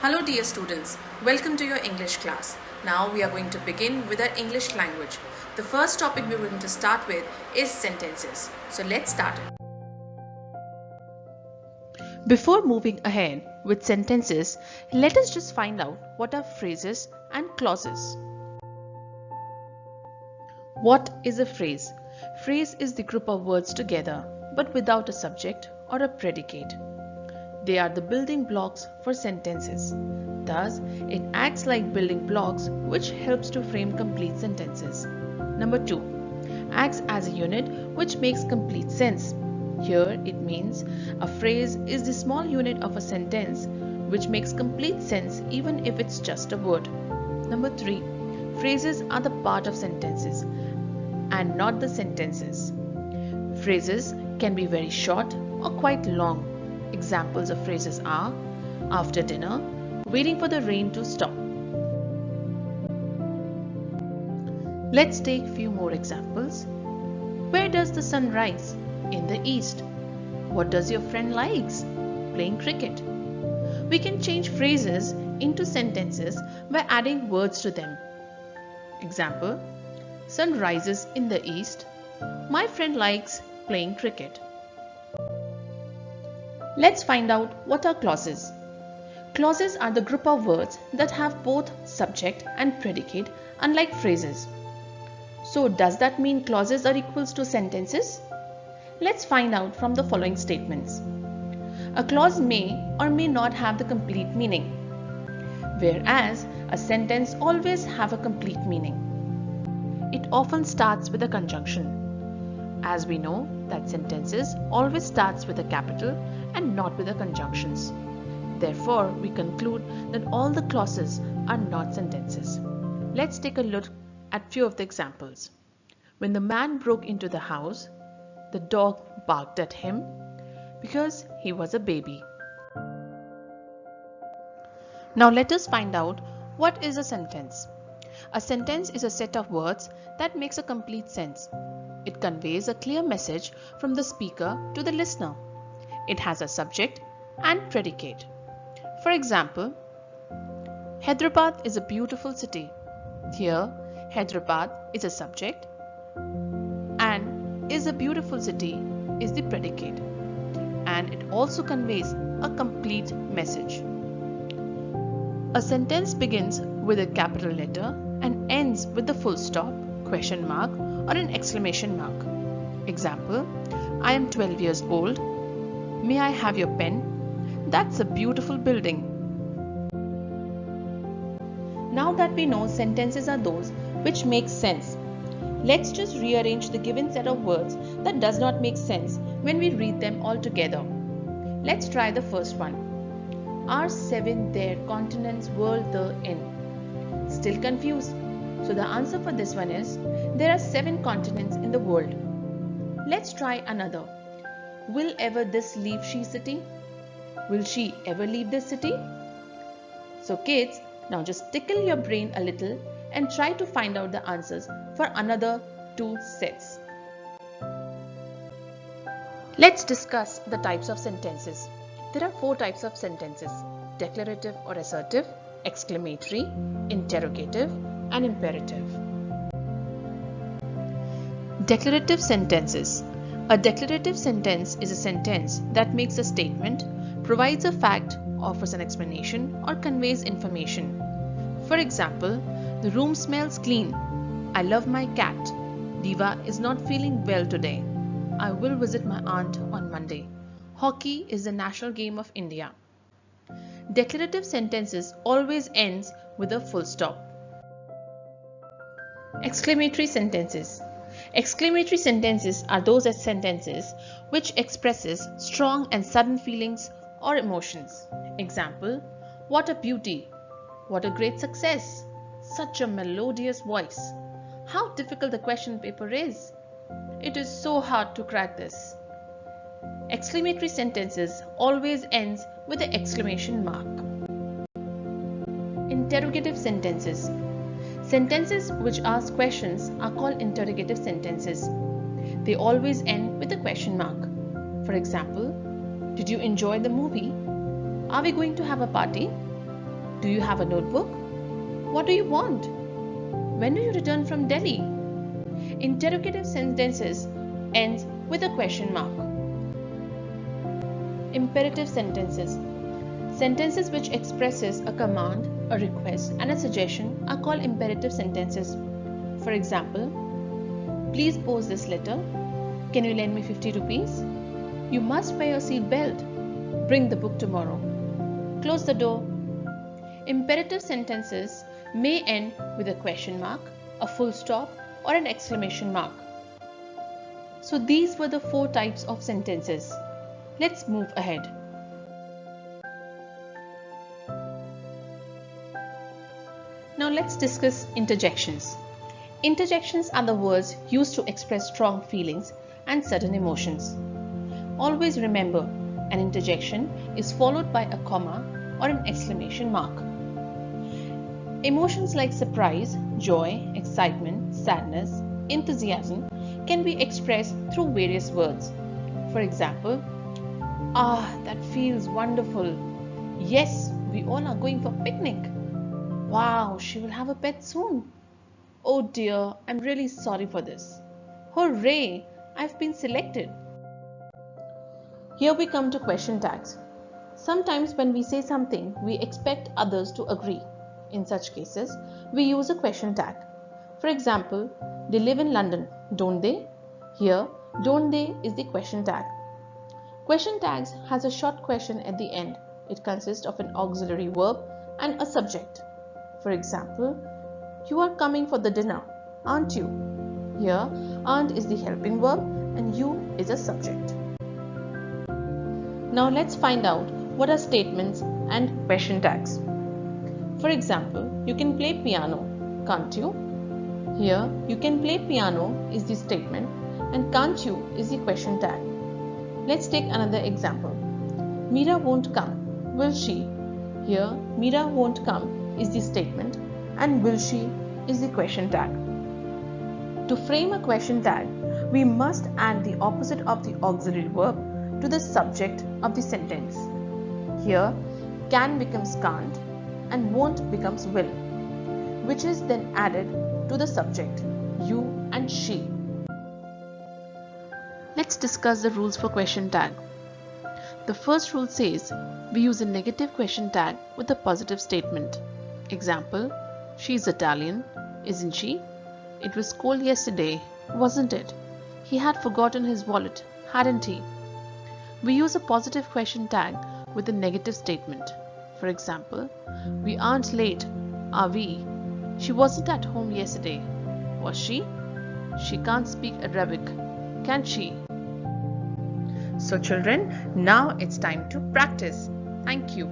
Hello dear students, welcome to your English class. Now we are going to begin with our English language. The first topic we are going to start with is sentences. So let's start. Before moving ahead with sentences, let us just find out what are phrases and clauses. What is a phrase? Phrase is the group of words together but without a subject or a predicate. They are the building blocks for sentences. Thus, it acts like building blocks which helps to frame complete sentences. Number 2. Acts as a unit which makes complete sense. Here it means a phrase is the small unit of a sentence which makes complete sense even if it's just a word. Number 3. Phrases are the part of sentences and not the sentences. Phrases can be very short or quite long. Examples of phrases are after dinner, waiting for the rain to stop. Let's take few more examples. Where does the sun rise? In the east. What does your friend likes? Playing cricket. We can change phrases into sentences by adding words to them. Example, sun rises in the east. My friend likes playing cricket. Let's find out what are clauses. Clauses are the group of words that have both subject and predicate, unlike phrases. So does that mean clauses are equals to sentences? Let's find out from the following statements. A clause may or may not have the complete meaning, whereas a sentence always have a complete meaning. It often starts with a conjunction. As we know that sentences always starts with a capital and not with the conjunctions. Therefore, we conclude that all the clauses are not sentences. Let's take a look at few of the examples. When the man broke into the house, the dog barked at him because he was a baby. Now let us find out what is a sentence. A sentence is a set of words that makes a complete sense. It conveys a clear message from the speaker to the listener. It has a subject and predicate. For example, Hyderabad is a beautiful city. Here, Hyderabad is a subject and is a beautiful city is the predicate. And it also conveys a complete message. A sentence begins with a capital letter and ends with the full stop, question mark, or an exclamation mark. Example, I am 12 years old. May I have your pen? That's a beautiful building. Now that we know sentences are those which make sense, let's just rearrange the given set of words that does not make sense when we read them all together. Let's try the first one. Are 7 there continents world the in? Still confused? So the answer for this one is there are 7 continents in the world. Let's try another. Will ever this leave she city? Will she ever leave this city? So kids, now just tickle your brain a little and try to find out the answers for another 2 sets. Let's discuss the types of sentences. There are 4 types of sentences: declarative or assertive, exclamatory, interrogative, and imperative. Declarative sentences. A declarative sentence is a sentence that makes a statement, provides a fact, offers an explanation, or conveys information. For example, the room smells clean. I love my cat. Diva is not feeling well today. I will visit my aunt on Monday. Hockey is the national game of India. Declarative sentences always ends with a full stop. Exclamatory sentences. Exclamatory sentences are those sentences which expresses strong and sudden feelings or emotions. Example, what a beauty, what a great success, such a melodious voice, how difficult the question paper is, it is so hard to crack this. Exclamatory sentences always ends with an exclamation mark. Interrogative sentences. Sentences which ask questions are called interrogative sentences. They always end with a question mark. For example, did you enjoy the movie? Are we going to have a party? Do you have a notebook? What do you want? When do you return from Delhi? Interrogative sentences ends with a question mark. Imperative sentences. Sentences which expresses a command, a request and a suggestion are called imperative sentences. For example, please post this letter. Can you lend me 50 rupees? You must wear your seat belt. Bring the book tomorrow. Close the door. Imperative sentences may end with a question mark, a full stop or an exclamation mark. So these were the 4 types of sentences. Let's move ahead. Now let's discuss interjections. Interjections are the words used to express strong feelings and certain emotions. Always remember, an interjection is followed by a comma or an exclamation mark. Emotions like surprise, joy, excitement, sadness, enthusiasm can be expressed through various words. For example, that feels wonderful. Yes, we all are going for picnic. Wow, she will have a pet soon. Oh dear, I'm really sorry for this. Hooray, I've been selected. Here we come to question tags. Sometimes when we say something, we expect others to agree. In such cases, we use a question tag. For example, they live in London, don't they? Here, don't they is the question tag. Question tags has a short question at the end. It consists of an auxiliary verb and a subject. For example, you are coming for the dinner, aren't you? Here, aren't is the helping verb and you is a subject. Now let's find out what are statements and question tags. For example, you can play piano, can't you? Here, you can play piano is the statement and can't you is the question tag. Let's take another example. Meera won't come, will she? Here, Meera won't come is the statement and will she is the question tag. To frame a question tag, we must add the opposite of the auxiliary verb to the subject of the sentence. Here, can becomes can't and won't becomes will, which is then added to the subject, you and she. Let's discuss the rules for question tag. The first rule says we use a negative question tag with a positive statement. Example, she's Italian, isn't she? It was cold yesterday, wasn't it? He had forgotten his wallet, hadn't he? We use a positive question tag with a negative statement. For example, we aren't late, are we? She wasn't at home yesterday, was she? She can't speak Arabic, can she? So children, now it's time to practice. Thank you.